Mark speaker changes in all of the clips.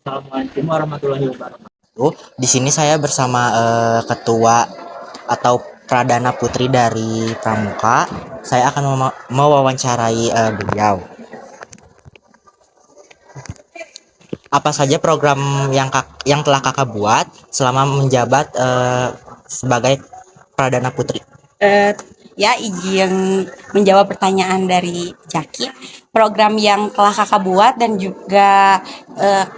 Speaker 1: Assalamualaikum warahmatullahi wabarakatuh.
Speaker 2: Di sini saya bersama ketua atau Pradana Putri dari Pramuka. Saya akan mewawancarai beliau. Apa saja program yang telah kakak buat selama menjabat sebagai Pradana Putri?
Speaker 3: Ya, izin menjawab pertanyaan dari Jaki. Program yang telah kakak buat dan juga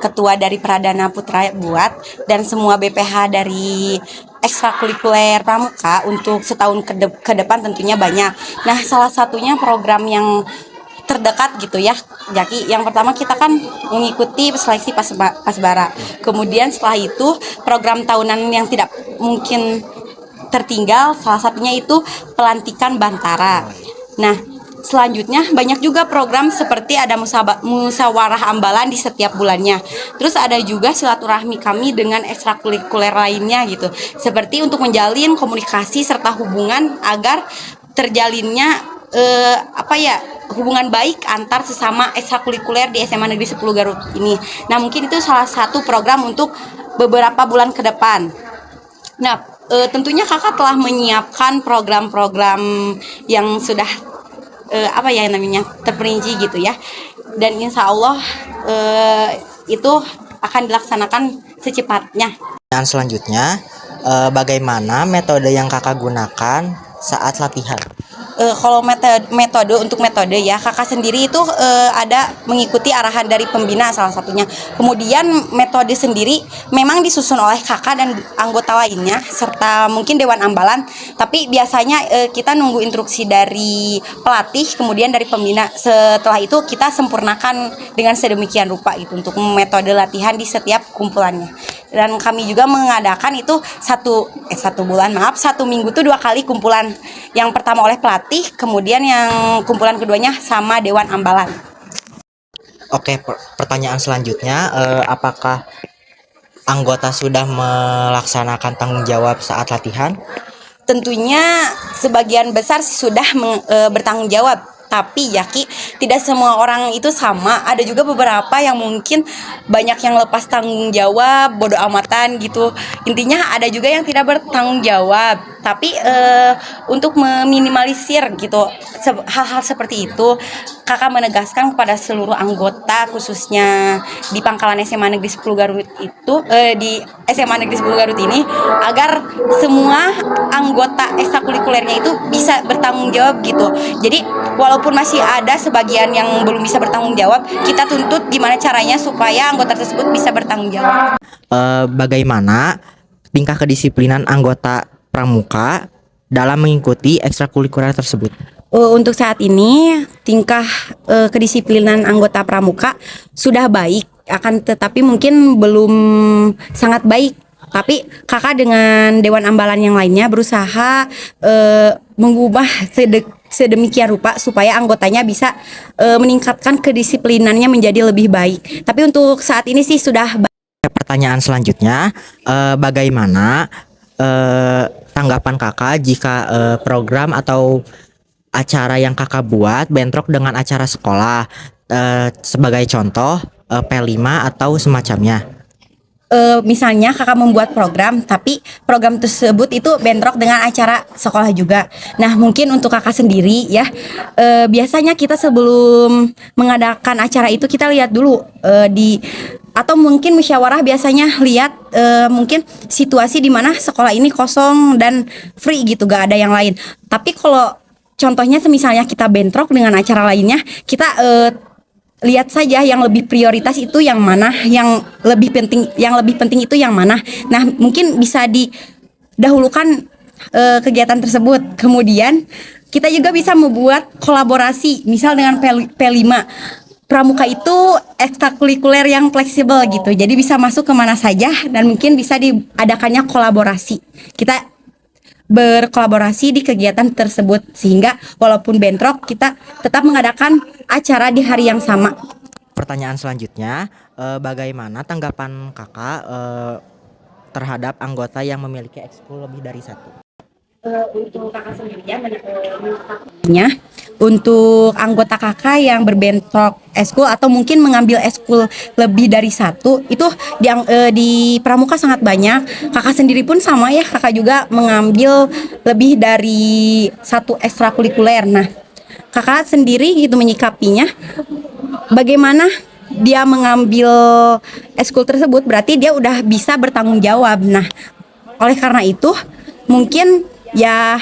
Speaker 3: ketua dari Pradana Putra buat, dan semua BPH dari ekstrakurikuler Pramuka untuk setahun ke depan tentunya banyak. Nah, salah satunya program yang terdekat gitu ya, Jaki. Yang pertama kita kan mengikuti seleksi Pasbara. Kemudian setelah itu program tahunan yang tidak mungkin tertinggal, salah satunya itu pelantikan Bantara. Nah, selanjutnya banyak juga program seperti ada musyawarah ambalan di setiap bulannya. Terus ada juga silaturahmi kami dengan ekstrakurikuler lainnya gitu. Seperti untuk menjalin komunikasi serta hubungan agar terjalinnya hubungan baik antar sesama ekstrakurikuler di SMA Negeri 10 Garut ini. Nah, mungkin itu salah satu program untuk beberapa bulan ke depan. Nah, tentunya kakak telah menyiapkan program-program yang sudah terperinci gitu ya, dan insya Allah itu akan dilaksanakan secepatnya.
Speaker 2: Dan selanjutnya, bagaimana metode yang kakak gunakan saat latihan?
Speaker 3: Kalau metode ya, kakak sendiri itu ada mengikuti arahan dari pembina salah satunya. Kemudian metode sendiri memang disusun oleh kakak dan anggota lainnya serta mungkin dewan ambalan. Tapi biasanya kita nunggu instruksi dari pelatih, kemudian dari pembina. Setelah itu kita sempurnakan dengan sedemikian rupa gitu untuk metode latihan di setiap kumpulannya. Dan kami juga mengadakan itu satu minggu tuh 2 kali kumpulan. Yang pertama oleh pelatih, kemudian yang kumpulan keduanya sama dewan ambalan.
Speaker 2: Oke, pertanyaan selanjutnya, apakah anggota sudah melaksanakan tanggung jawab saat latihan?
Speaker 3: Tentunya sebagian besar sudah bertanggung jawab. Tapi Jaki, tidak semua orang itu sama. Ada juga beberapa yang mungkin banyak yang lepas tanggung jawab, bodoh amatan gitu. Intinya ada juga yang tidak bertanggung jawab. Tapi untuk meminimalisir gitu hal-hal seperti itu, kakak menegaskan kepada seluruh anggota, khususnya di Pangkalan SMA Negeri 10 Garut itu, di SMA Negeri 10 Garut ini, agar semua anggota ekstrakurikulernya itu bisa bertanggung jawab gitu. Jadi walaupun masih ada sebagian yang belum bisa bertanggung jawab, kita tuntut gimana caranya supaya anggota tersebut bisa bertanggung jawab.
Speaker 2: Bagaimana tingkah kedisiplinan anggota Pramuka dalam mengikuti ekstrakurikuler tersebut?
Speaker 3: Untuk saat ini tingkah kedisiplinan anggota Pramuka sudah baik, akan tetapi mungkin belum sangat baik. Tapi kakak dengan dewan ambalan yang lainnya berusaha mengubah sedemikian rupa supaya anggotanya bisa meningkatkan kedisiplinannya menjadi lebih baik. Tapi untuk saat ini sih sudah baik.
Speaker 2: Pertanyaan selanjutnya, bagaimana tanggapan kakak jika program atau acara yang kakak buat bentrok dengan acara sekolah, sebagai contoh P5 atau semacamnya?
Speaker 3: Misalnya kakak membuat program, tapi program tersebut itu bentrok dengan acara sekolah juga. Nah, mungkin untuk kakak sendiri ya, biasanya kita sebelum mengadakan acara itu kita lihat dulu atau mungkin musyawarah biasanya lihat mungkin situasi di mana sekolah ini kosong dan free gitu, gak ada yang lain. Tapi kalau contohnya misalnya kita bentrok dengan acara lainnya, kita lihat saja yang lebih prioritas itu yang mana, yang lebih penting itu yang mana. Nah, mungkin bisa didahulukan kegiatan tersebut. Kemudian kita juga bisa membuat kolaborasi, misal dengan P5. Pramuka itu ekstrakurikuler yang fleksibel gitu, jadi bisa masuk kemana saja dan mungkin bisa diadakannya kolaborasi. Kita berkolaborasi di kegiatan tersebut sehingga walaupun bentrok kita tetap mengadakan acara di hari yang sama.
Speaker 2: pertanyaan selanjutnya, bagaimana tanggapan kakak terhadap anggota yang memiliki ekskul lebih dari satu?
Speaker 3: Untuk kakak sendiri ya, untuk anggota kakak yang berbentrok eskul atau mungkin mengambil eskul lebih dari satu itu di pramuka sangat banyak. Kakak sendiri pun sama ya, kakak juga mengambil lebih dari satu ekstrakurikuler. Nah, kakak sendiri gitu menyikapinya, bagaimana dia mengambil eskul tersebut berarti dia udah bisa bertanggung jawab. Nah, oleh karena itu mungkin ya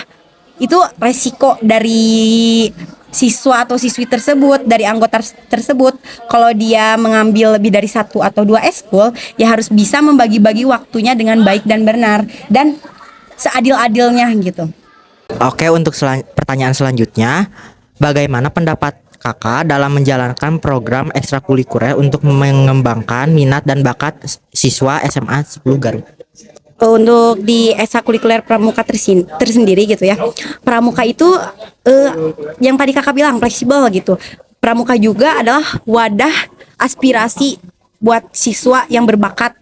Speaker 3: itu resiko dari siswa atau siswi tersebut, dari anggota tersebut, kalau dia mengambil lebih dari satu atau dua eskul ya harus bisa membagi-bagi waktunya dengan baik dan benar dan seadil-adilnya gitu.
Speaker 2: Oke, untuk pertanyaan selanjutnya, bagaimana pendapat kakak dalam menjalankan program ekstrakurikuler untuk mengembangkan minat dan bakat siswa SMA 10 Garut?
Speaker 3: Untuk di ekstrakurikuler pramuka tersendiri gitu ya, pramuka itu yang tadi kakak bilang fleksibel gitu. Pramuka juga adalah wadah aspirasi buat siswa yang berbakat.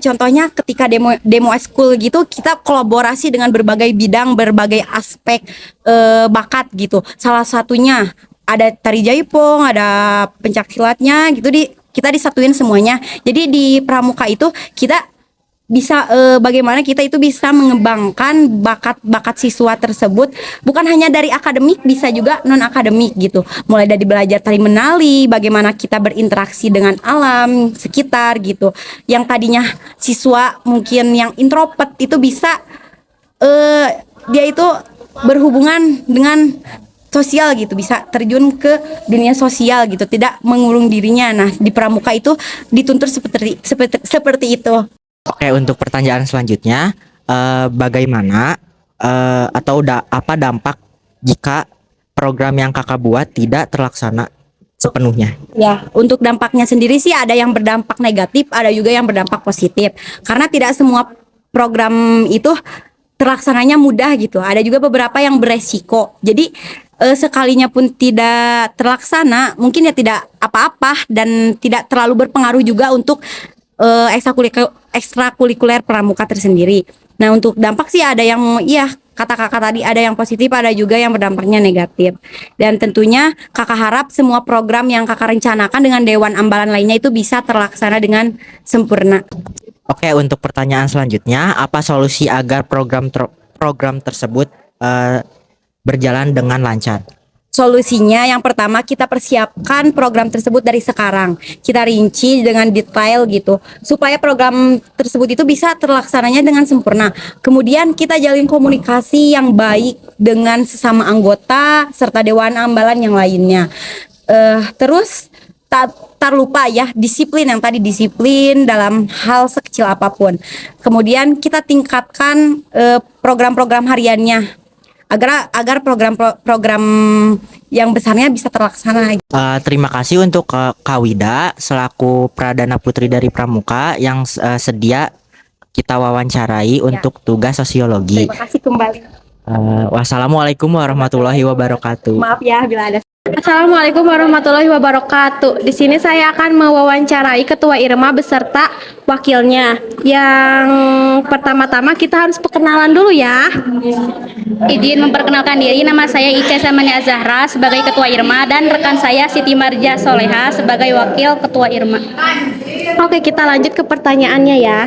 Speaker 3: Contohnya ketika demo eskul gitu, kita kolaborasi dengan berbagai bidang, berbagai aspek bakat gitu. Salah satunya ada tari jaipong, ada pencak silatnya gitu, kita disatuin semuanya. Jadi di pramuka itu kita bisa bagaimana kita itu bisa mengembangkan bakat-bakat siswa tersebut, bukan hanya dari akademik, bisa juga non akademik gitu. Mulai dari belajar tari menali, bagaimana kita berinteraksi dengan alam sekitar gitu. Yang tadinya siswa mungkin yang introvert itu bisa dia itu berhubungan dengan sosial gitu, bisa terjun ke dunia sosial gitu, tidak mengurung dirinya. Nah, di pramuka itu dituntut seperti itu.
Speaker 2: Oke, untuk pertanyaan selanjutnya, bagaimana atau apa dampak jika program yang kakak buat tidak terlaksana sepenuhnya?
Speaker 3: Ya, untuk dampaknya sendiri sih ada yang berdampak negatif, ada juga yang berdampak positif. Karena tidak semua program itu terlaksananya mudah gitu. Ada juga beberapa yang beresiko. Jadi sekalinya pun tidak terlaksana, mungkin ya tidak apa-apa dan tidak terlalu berpengaruh juga untuk ekstrakurikuler pramuka tersendiri. Nah, untuk dampak sih ada yang kata kakak tadi, ada yang positif, ada juga yang berdampaknya negatif. Dan tentunya kakak harap semua program yang kakak rencanakan dengan Dewan Ambalan lainnya itu bisa terlaksana dengan sempurna.
Speaker 2: Oke, untuk pertanyaan selanjutnya, apa solusi agar program tersebut berjalan dengan lancar?
Speaker 3: Solusinya yang pertama, kita persiapkan program tersebut dari sekarang. Kita rinci dengan detail gitu, supaya program tersebut itu bisa terlaksananya dengan sempurna. Kemudian kita jalin komunikasi yang baik dengan sesama anggota serta Dewan Ambalan yang lainnya. Terus tak lupa ya, disiplin, yang tadi disiplin dalam hal sekecil apapun. Kemudian kita tingkatkan program-program hariannya agar program yang besarnya bisa terlaksana.
Speaker 2: Terima kasih untuk Kak Wida selaku Pradana Putri dari Pramuka yang sedia kita wawancarai untuk tugas sosiologi.
Speaker 3: Terima kasih kembali.
Speaker 2: Wassalamualaikum warahmatullahi wabarakatuh.
Speaker 3: Maaf ya bila ada.
Speaker 4: Assalamualaikum warahmatullahi wabarakatuh. Di sini saya akan mewawancarai Ketua Irma beserta wakilnya. Yang pertama-tama kita harus perkenalan dulu ya. Izin memperkenalkan diri, nama saya Ica Samania Zahra sebagai Ketua Irma dan rekan saya Siti Marja Soleha sebagai Wakil Ketua Irma. Oke, kita lanjut ke pertanyaannya ya.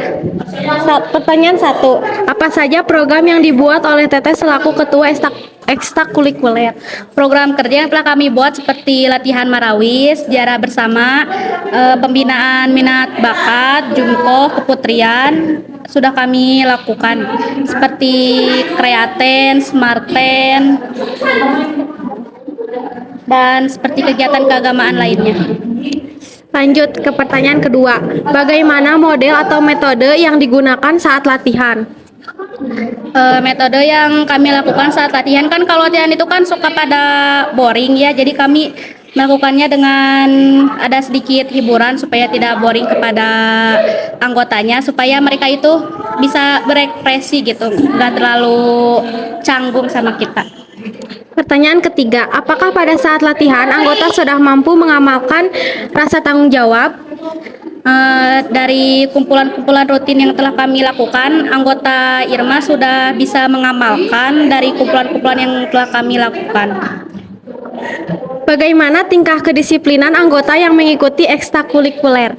Speaker 4: Pertanyaan 1. Apa saja program yang dibuat oleh Teteh selaku Ketua ekstrakurikuler? Program kerja yang telah kami buat seperti latihan marawis, sejarah bersama, pembinaan minat bakat, jumko, keputrian sudah kami lakukan seperti kreaten, smarten, dan seperti kegiatan keagamaan lainnya. Lanjut ke pertanyaan kedua. Bagaimana model atau metode yang digunakan saat latihan? Metode yang kami lakukan saat latihan, kan kalau latihan itu kan suka pada boring ya, jadi kami melakukannya dengan ada sedikit hiburan supaya tidak boring kepada anggotanya, supaya mereka itu bisa berekspresi gitu, nggak terlalu canggung sama kita. Pertanyaan ketiga, apakah pada saat latihan anggota sudah mampu mengamalkan rasa tanggung jawab? Dari kumpulan-kumpulan rutin yang telah kami lakukan, anggota Irma sudah bisa mengamalkan dari kumpulan-kumpulan yang telah kami lakukan.
Speaker 5: Bagaimana tingkah kedisiplinan anggota yang mengikuti ekstrakurikuler?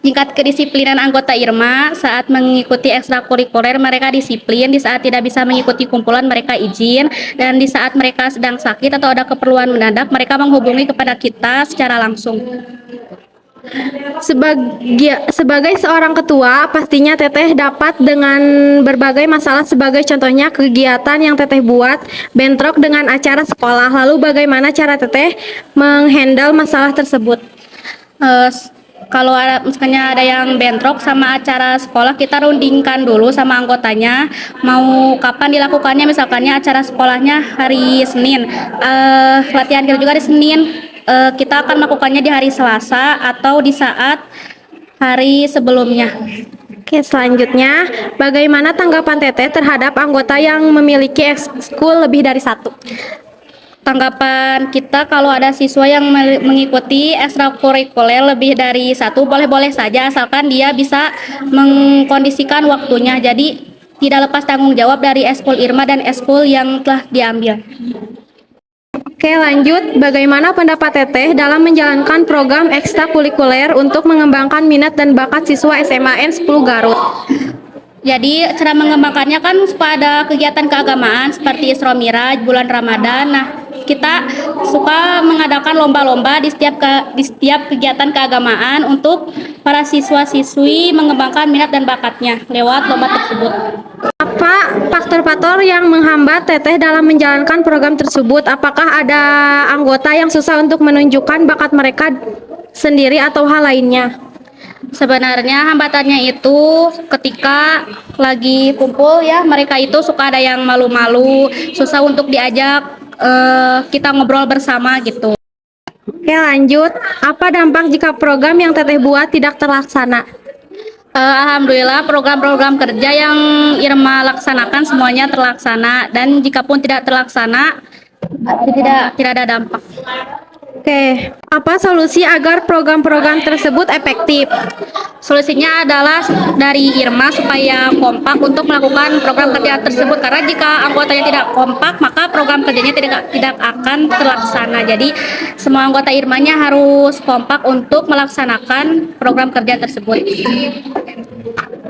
Speaker 4: Tingkat kedisiplinan anggota Irma saat mengikuti ekstrakurikuler, mereka disiplin. Di saat tidak bisa mengikuti kumpulan, mereka izin. Dan di saat mereka sedang sakit atau ada keperluan mendadak, mereka menghubungi kepada kita secara langsung.
Speaker 5: Sebagai seorang ketua, pastinya Teteh dapat dengan berbagai masalah, sebagai contohnya kegiatan yang Teteh buat bentrok dengan acara sekolah. Lalu bagaimana cara Teteh menghandle masalah tersebut?
Speaker 4: Kalau misalnya ada yang bentrok sama acara sekolah, kita rundingkan dulu sama anggotanya mau kapan dilakukannya. Misalkannya acara sekolahnya hari Senin, latihan kita juga hari Senin, kita akan melakukannya di hari Selasa atau di saat hari sebelumnya.
Speaker 5: Oke, selanjutnya, bagaimana tanggapan Teteh terhadap anggota yang memiliki ekskul lebih dari satu?
Speaker 4: Tanggapan kita, kalau ada siswa yang mengikuti ekstrakurikuler lebih dari satu, boleh-boleh saja asalkan dia bisa mengkondisikan waktunya. Jadi tidak lepas tanggung jawab dari ekskul Irma dan ekskul yang telah diambil.
Speaker 5: Oke, lanjut. Bagaimana pendapat Teteh dalam menjalankan program ekstrakurikuler untuk mengembangkan minat dan bakat siswa SMA N 10 Garut?
Speaker 4: Jadi cara mengembangkannya kan pada kegiatan keagamaan seperti Isra Miraj, bulan Ramadan. Nah, kita suka mengadakan lomba-lomba di setiap kegiatan keagamaan untuk para siswa-siswi mengembangkan minat dan bakatnya lewat lomba tersebut.
Speaker 5: Apa faktor-faktor yang menghambat Teteh dalam menjalankan program tersebut? Apakah ada anggota yang susah untuk menunjukkan bakat mereka sendiri atau hal lainnya?
Speaker 4: Sebenarnya hambatannya itu ketika lagi kumpul ya, mereka itu suka ada yang malu-malu, susah untuk diajak kita ngobrol bersama gitu.
Speaker 5: Oke, lanjut. Apa dampak jika program yang Teteh buat tidak terlaksana?
Speaker 4: Alhamdulillah, program-program kerja yang Irma laksanakan semuanya terlaksana, dan jika pun tidak terlaksana tidak ada dampak.
Speaker 5: Oke, apa solusi agar program-program tersebut efektif?
Speaker 4: Solusinya adalah dari Irma supaya kompak untuk melakukan program kerja tersebut, karena jika anggotanya tidak kompak maka program kerjanya tidak akan terlaksana. Jadi semua anggota Irmanya harus kompak untuk melaksanakan program kerja tersebut.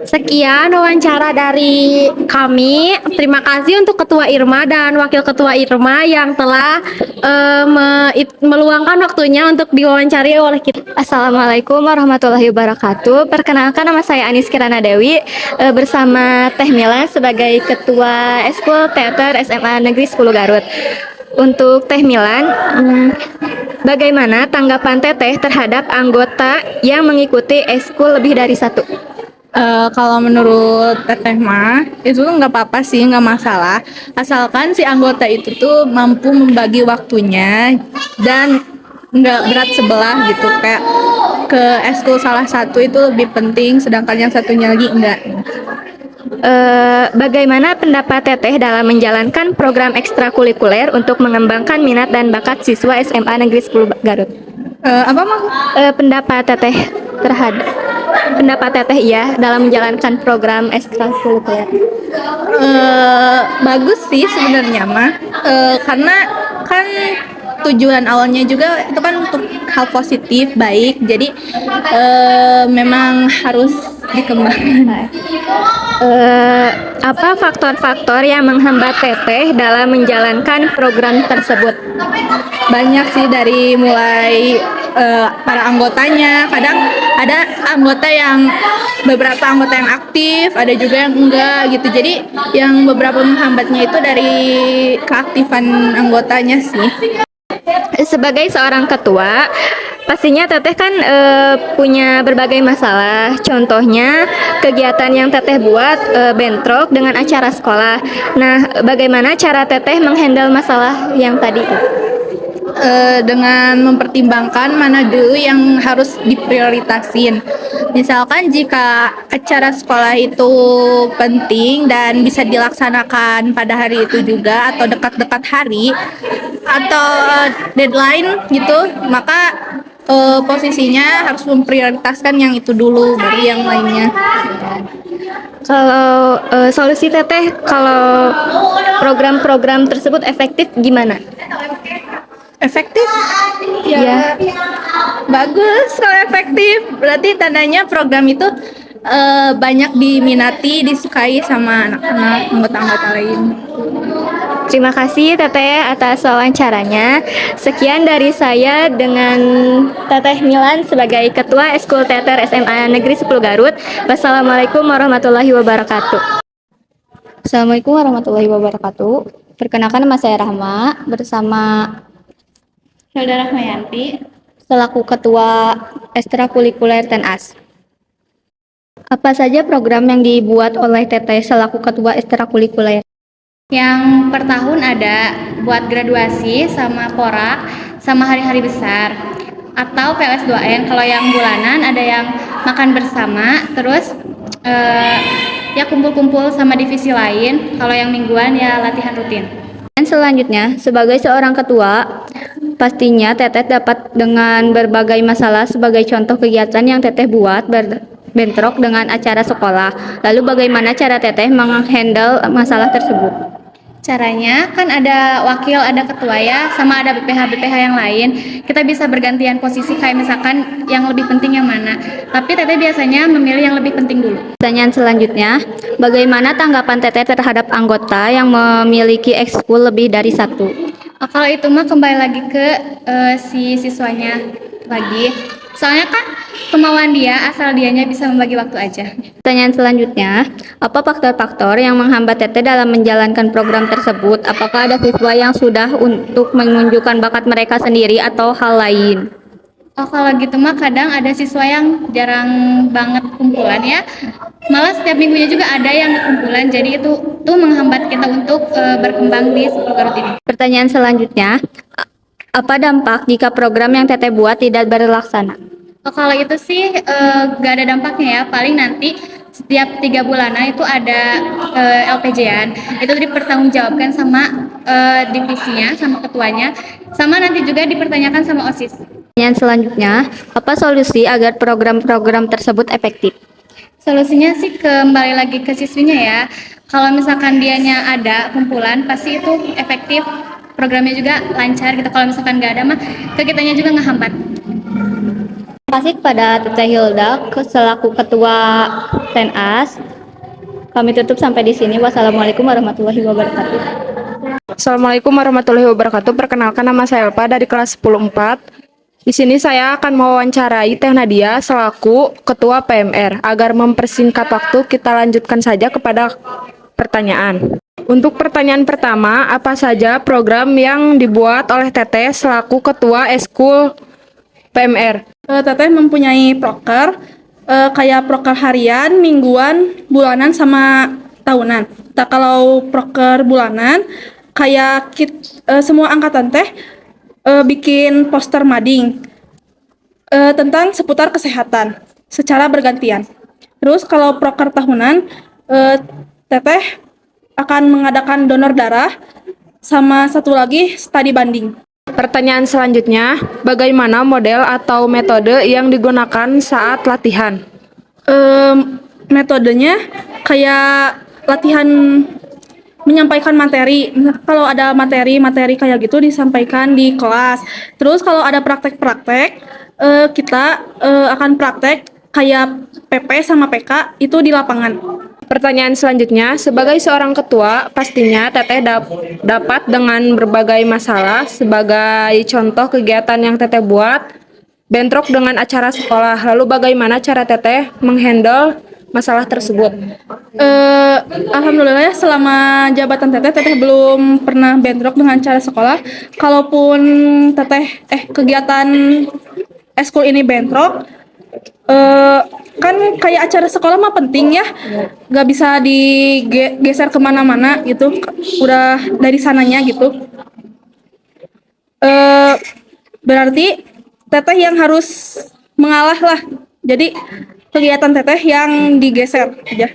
Speaker 5: Sekian wawancara dari kami. Terima kasih untuk Ketua Irma dan Wakil Ketua Irma yang telah meluangkan waktunya untuk diwawancari oleh kita.
Speaker 6: Assalamualaikum warahmatullahi wabarakatuh. Perkenalkan, nama saya Anis Kirana Dewi, bersama Teh Mila sebagai Ketua Eskul Teater SMA Negeri 10 Garut. Untuk Teh Milan, bagaimana tanggapan Teteh terhadap anggota yang mengikuti eskul lebih dari satu?
Speaker 7: Kalau menurut Teteh mah itu nggak apa-apa sih, nggak masalah, asalkan si anggota itu tuh mampu membagi waktunya dan nggak berat sebelah gitu, kayak ke eskul salah satu itu lebih penting sedangkan yang satunya lagi enggak.
Speaker 6: Bagaimana pendapat Teteh dalam menjalankan program ekstrakurikuler untuk mengembangkan minat dan bakat siswa SMA Negeri 10 Garut?
Speaker 7: Apa mah?
Speaker 6: Pendapat Teteh ya dalam menjalankan program ekstrakurikuler.
Speaker 7: Bagus sih sebenarnya mah, karena kan tujuan awalnya juga itu kan untuk hal positif, baik, jadi memang harus dikembangkan.
Speaker 6: Apa faktor-faktor yang menghambat Teteh dalam menjalankan program tersebut?
Speaker 7: Banyak sih, dari mulai para anggotanya. Kadang ada beberapa anggota yang aktif, ada juga yang enggak gitu. Jadi yang beberapa menghambatnya itu dari keaktifan anggotanya sih.
Speaker 6: Sebagai seorang ketua, pastinya Teteh kan punya berbagai masalah. Contohnya kegiatan yang Teteh buat bentrok dengan acara sekolah. Nah, bagaimana cara Teteh menghandle masalah yang tadi?
Speaker 7: dengan mempertimbangkan mana dulu yang harus diprioritasin. Misalkan jika acara sekolah itu penting dan bisa dilaksanakan pada hari itu juga atau dekat-dekat hari atau deadline gitu, maka posisinya harus memprioritaskan yang itu dulu baru yang lainnya.
Speaker 6: Kalau solusi Teteh kalau program-program tersebut efektif gimana?
Speaker 7: Efektif? Ya, bagus kalau efektif. Berarti tandanya program itu banyak diminati, disukai sama anak-anak anggota-anggota lain.
Speaker 6: Terima kasih Teteh atas wawancaranya. Sekian dari saya dengan Teteh Milan sebagai Ketua Eskul Teater SMA Negeri 10 Garut. Wassalamualaikum warahmatullahi wabarakatuh. Assalamualaikum warahmatullahi wabarakatuh. Perkenalkan nama saya Rahma bersama
Speaker 5: Saudara Rahmayanti.
Speaker 6: selaku Ketua Ekstrakurikuler TENAS. Apa saja program yang dibuat oleh Teteh selaku Ketua Ekstrakurikuler?
Speaker 5: Yang per tahun ada buat graduasi sama porak sama hari-hari besar atau PLS2N. Kalau yang bulanan ada yang makan bersama, terus ya kumpul-kumpul sama divisi lain. Kalau yang mingguan ya latihan rutin.
Speaker 6: Dan selanjutnya, sebagai seorang ketua, pastinya Teteh dapat dengan berbagai masalah sebagai contoh kegiatan yang Teteh buat bentrok dengan acara sekolah. Lalu bagaimana cara Teteh menghandle masalah tersebut?
Speaker 5: Caranya kan ada wakil, ada ketua ya, sama ada BPH yang lain. Kita bisa bergantian posisi kayak misalkan yang lebih penting yang mana. Tapi Teteh biasanya memilih yang lebih penting dulu.
Speaker 6: Pertanyaan selanjutnya, bagaimana tanggapan Teteh terhadap anggota yang memiliki ekskul lebih dari satu?
Speaker 5: Kalau itu mah kembali lagi ke si siswanya lagi. Soalnya kan kemauan dia, asal dianya bisa membagi waktu aja.
Speaker 6: Pertanyaan selanjutnya, apa faktor-faktor yang menghambat Teteh dalam menjalankan program tersebut? Apakah ada siswa yang sudah untuk menunjukkan bakat mereka sendiri atau hal lain?
Speaker 5: Kalau gitu mah kadang ada siswa yang jarang banget kumpulan ya. Malah setiap minggunya juga ada yang kumpulan. Jadi itu tuh menghambat kita untuk berkembang di 10 Garut ini.
Speaker 6: Pertanyaan selanjutnya, apa dampak jika program yang Teteh buat tidak berlaksana?
Speaker 5: Kalau itu sih gak ada dampaknya ya. Paling nanti setiap 3 bulanan itu ada LPJ-an. Itu dipertanggungjawabkan sama divisinya, sama ketuanya. Sama nanti juga dipertanyakan sama OSIS.
Speaker 6: Pertanyaan selanjutnya, apa solusi agar program-program tersebut efektif?
Speaker 5: Solusinya sih kembali lagi ke siswinya ya. Kalau misalkan dianya ada kumpulan, pasti itu efektif. Programnya juga lancar gitu. Kalau misalkan nggak ada mah, ke kitanya juga ngehambat.
Speaker 6: Terima kasih kepada Teteh Hilda selaku Ketua TENAS. Kami tutup sampai di sini. Wassalamualaikum warahmatullahi wabarakatuh.
Speaker 8: Assalamualaikum warahmatullahi wabarakatuh. Perkenalkan nama saya Elpa dari kelas 10-4. Di sini saya akan mewawancarai Teh Nadia selaku Ketua PMR. Agar mempersingkat waktu, kita lanjutkan saja kepada pertanyaan. Untuk pertanyaan pertama, apa saja program yang dibuat oleh Teteh selaku Ketua Eskul PMR?
Speaker 7: Teteh mempunyai proker kayak proker harian, mingguan, bulanan, sama tahunan. Nah, kalau proker bulanan kayak semua angkatan teh bikin poster mading tentang seputar kesehatan secara bergantian. Terus kalau proker tahunan, Teteh akan mengadakan donor darah sama satu lagi studi banding.
Speaker 8: Pertanyaan selanjutnya, bagaimana model atau metode yang digunakan saat latihan?
Speaker 7: Metodenya kayak latihan menyampaikan materi. Kalau ada materi kayak gitu disampaikan di kelas. Terus kalau ada praktek-praktek, kita akan praktek kayak PP sama PK itu di lapangan.
Speaker 8: Pertanyaan selanjutnya, sebagai seorang ketua, pastinya Teteh dapat dengan berbagai masalah. Sebagai contoh kegiatan yang Teteh buat, bentrok dengan acara sekolah. Lalu bagaimana cara Teteh menghandle masalah tersebut?
Speaker 7: Alhamdulillah ya, selama jabatan Teteh belum pernah bentrok dengan acara sekolah. Kalaupun Teteh kegiatan eskul ini bentrok, kan kayak acara sekolah mah penting ya, gak bisa digeser kemana-mana gitu, udah dari sananya gitu. berarti teteh yang harus mengalah lah. Jadi kegiatan teteh yang digeser aja.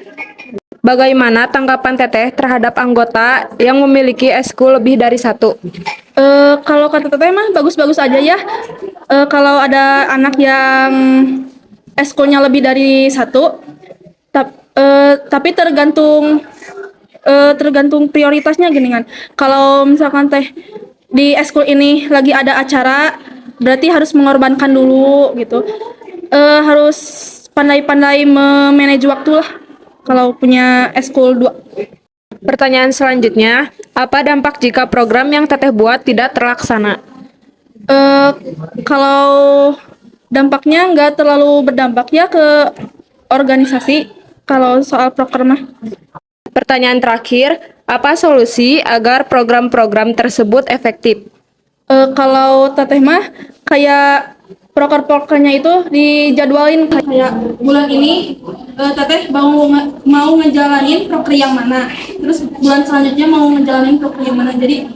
Speaker 8: Bagaimana tanggapan Teteh terhadap anggota yang memiliki eskul lebih dari satu?
Speaker 7: Kalau kata teteh mah bagus-bagus aja ya. Kalau ada anak yang eskulnya lebih dari satu, tapi tergantung prioritasnya gini kan. Kalau misalkan teh di eskul ini lagi ada acara, berarti harus mengorbankan dulu gitu. Harus pandai-pandai memanage waktu lah kalau punya eskul 2.
Speaker 8: Pertanyaan selanjutnya, apa dampak jika program yang Teteh buat tidak terlaksana?
Speaker 7: Kalau dampaknya nggak terlalu berdampak ya ke organisasi kalau soal proker mah.
Speaker 8: Pertanyaan terakhir, apa solusi agar program-program tersebut efektif?
Speaker 7: Kalau teteh mah kayak proker-prokernya itu dijadwalin kayak bulan ini teteh mau ngejalanin proker yang mana, terus bulan selanjutnya mau ngejalanin proker yang mana, jadi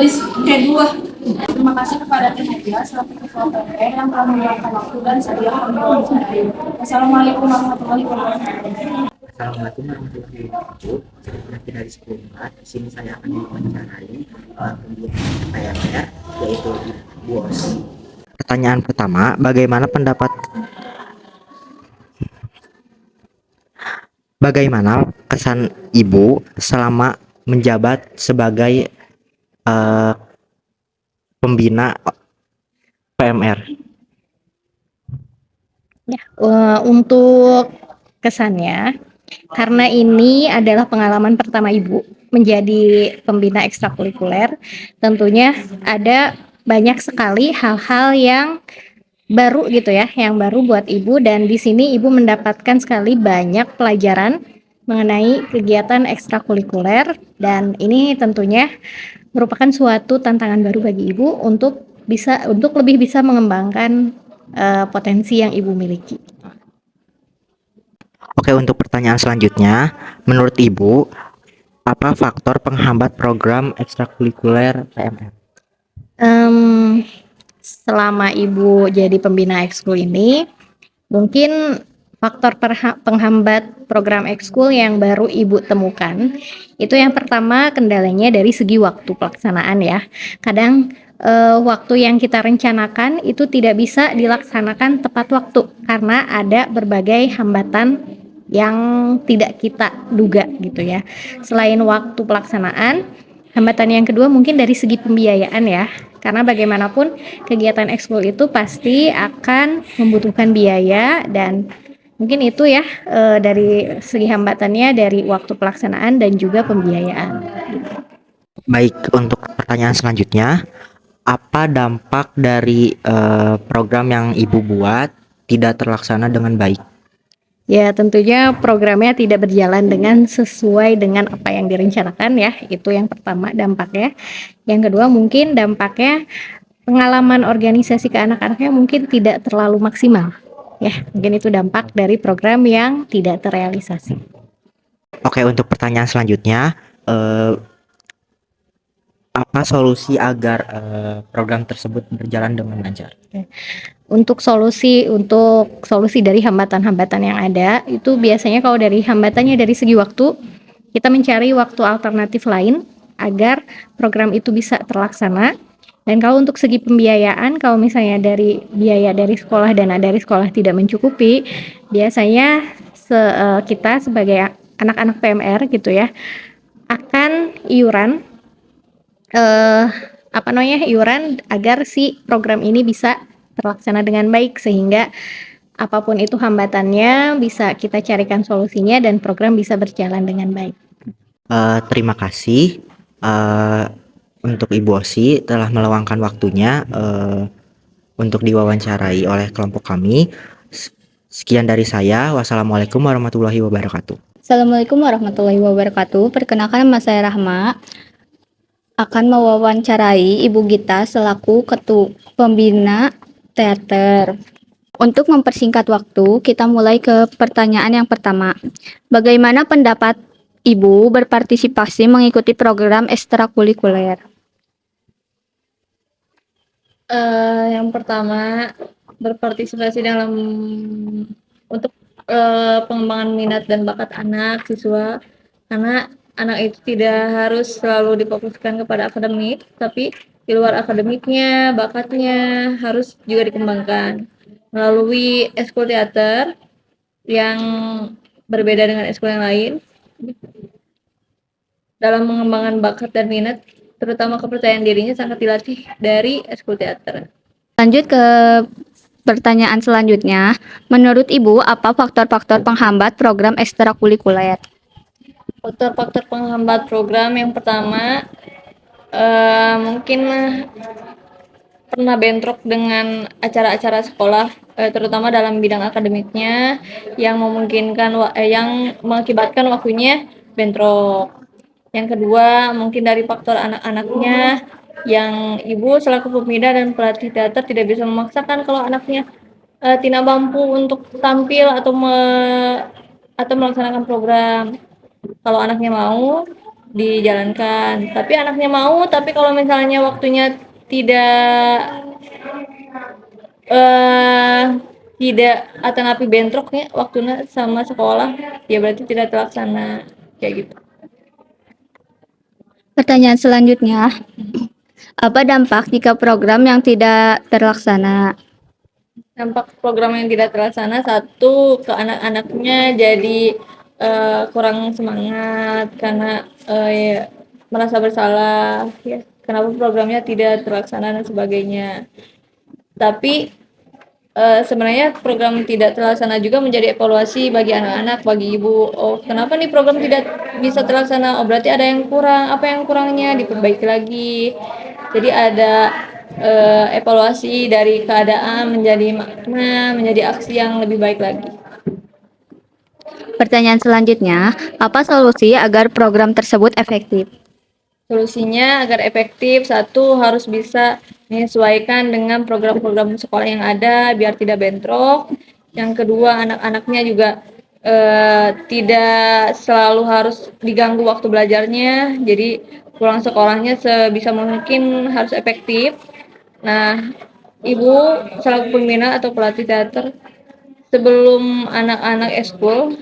Speaker 7: di schedule lah. Terima kasih kepada tim media selaku ketua PPR yang telah meluangkan waktu dan sedia wawancara. Assalamualaikum warahmatullahi wabarakatuh.
Speaker 2: Assalamualaikum warahmatullahi wabarakatuh. Saya dari 10 Di sini saya akan mewawancarai pembuat PMR, yaitu Ibu Osi. Pertanyaan pertama, bagaimana kesan Ibu selama menjabat sebagai pembina PMR?
Speaker 6: Untuk kesannya, karena ini adalah pengalaman pertama Ibu menjadi pembina ekstrakurikuler, tentunya ada banyak sekali hal-hal yang baru gitu ya, yang baru buat Ibu, dan di sini Ibu mendapatkan sekali banyak pelajaran mengenai kegiatan ekstrakurikuler, dan ini tentunya merupakan suatu tantangan baru bagi Ibu untuk lebih bisa mengembangkan potensi yang Ibu miliki.
Speaker 2: Oke, untuk pertanyaan selanjutnya, menurut Ibu, apa faktor penghambat program ekstrakurikuler PMR?
Speaker 6: Selama Ibu jadi pembina ekskul ini, mungkin faktor penghambat program ekskul yang baru Ibu temukan, itu yang pertama kendalanya dari segi waktu pelaksanaan ya. Kadang waktu yang kita rencanakan itu tidak bisa dilaksanakan tepat waktu karena ada berbagai hambatan yang tidak kita duga gitu ya. Selain waktu pelaksanaan, hambatan yang kedua mungkin dari segi pembiayaan ya. Karena bagaimanapun kegiatan ekskul itu pasti akan membutuhkan biaya, dan mungkin itu ya dari segi hambatannya dari waktu pelaksanaan dan juga pembiayaan.
Speaker 2: Baik, untuk pertanyaan selanjutnya, apa dampak dari program yang Ibu buat tidak terlaksana dengan baik?
Speaker 6: Ya, tentunya programnya tidak berjalan dengan sesuai dengan apa yang direncanakan ya. Itu yang pertama dampaknya. Yang kedua mungkin dampaknya pengalaman organisasi ke anak-anaknya mungkin tidak terlalu maksimal. Ya, mungkin itu dampak dari program yang tidak terrealisasi.
Speaker 2: Oke, untuk pertanyaan selanjutnya, apa solusi agar program tersebut berjalan dengan lancar?
Speaker 6: Untuk solusi dari hambatan-hambatan yang ada, itu biasanya kalau dari hambatannya dari segi waktu, kita mencari waktu alternatif lain agar program itu bisa terlaksana. Dan kalau untuk segi pembiayaan, kalau misalnya dari biaya dari sekolah, dana dari sekolah tidak mencukupi, biasanya kita sebagai anak-anak PMR gitu ya, akan iuran iuran agar si program ini bisa terlaksana dengan baik, sehingga apapun itu hambatannya bisa kita carikan solusinya dan program bisa berjalan dengan baik.
Speaker 2: Terima kasih untuk Ibu Osi telah meluangkan waktunya untuk diwawancarai oleh kelompok kami. Sekian dari saya. Wassalamualaikum warahmatullahi wabarakatuh.
Speaker 6: Assalamualaikum warahmatullahi wabarakatuh. Perkenalkan, nama saya Rahma, akan mewawancarai Ibu Gita selaku ketua pembina teater. Untuk mempersingkat waktu, kita mulai ke pertanyaan yang pertama. Bagaimana pendapat Ibu berpartisipasi mengikuti program ekstrakurikuler?
Speaker 5: Yang pertama, berpartisipasi dalam untuk pengembangan minat dan bakat anak siswa, karena anak itu tidak harus selalu difokuskan kepada akademik, tapi di luar akademiknya, bakatnya harus juga dikembangkan melalui ekskul teater yang berbeda dengan ekskul yang lain. Dalam mengembangkan bakat dan minat, terutama kepercayaan dirinya sangat dilatih dari ekskul teater.
Speaker 6: Lanjut ke pertanyaan selanjutnya. Menurut Ibu, apa faktor-faktor penghambat program ekstrakurikuler?
Speaker 5: Faktor-faktor penghambat program yang pertama, mungkin pernah bentrok dengan acara-acara sekolah, terutama dalam bidang akademiknya yang yang mengakibatkan waktunya bentrok. Yang kedua, mungkin dari faktor anak-anaknya yang ibu selaku pembina dan pelatih teater tidak bisa memaksakan kalau anaknya tidak mampu untuk tampil atau melaksanakan program. Kalau anaknya mau dijalankan, tapi anaknya mau, tapi kalau misalnya waktunya tidak eh tidak api bentroknya waktunya sama sekolah, ya berarti tidak terlaksana kayak gitu.
Speaker 6: Pertanyaan selanjutnya, apa dampak jika program yang tidak terlaksana?
Speaker 5: Dampak program yang tidak terlaksana, satu, ke anak-anaknya jadi kurang semangat karena ya, merasa bersalah ya kenapa programnya tidak terlaksana dan sebagainya. Tapi sebenarnya program tidak terlaksana juga menjadi evaluasi bagi anak-anak, bagi ibu. Oh, kenapa nih program tidak bisa terlaksana? Oh, berarti ada yang kurang. Apa yang kurangnya? Diperbaiki lagi. Jadi ada evaluasi dari keadaan menjadi makna, menjadi aksi yang lebih baik lagi.
Speaker 6: Pertanyaan selanjutnya, apa solusi agar program tersebut efektif?
Speaker 5: Solusinya agar efektif, satu, harus bisa menyesuaikan dengan program-program sekolah yang ada biar tidak bentrok. Yang kedua, anak-anaknya juga tidak selalu harus diganggu waktu belajarnya, jadi pulang sekolahnya sebisa mungkin harus efektif. Nah, ibu selaku pembina atau pelatih teater, sebelum anak-anak ekskul,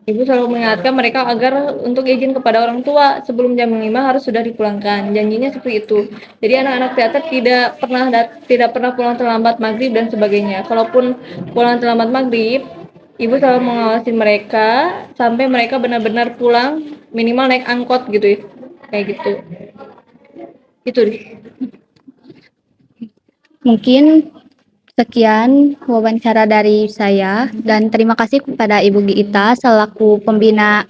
Speaker 5: ibu selalu mengingatkan mereka agar untuk izin kepada orang tua sebelum jam 5 harus sudah dipulangkan. Janjinya seperti itu. Jadi anak-anak teater tidak pernah pulang terlambat maghrib dan sebagainya. Kalaupun pulang terlambat maghrib, ibu selalu mengawasi mereka sampai mereka benar-benar pulang, minimal naik angkot gitu ya. Kayak gitu. Itu deh.
Speaker 6: Mungkin sekian wawancara dari saya dan terima kasih kepada Ibu Gita selaku pembina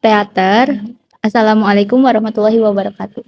Speaker 6: teater. Assalamualaikum warahmatullahi wabarakatuh.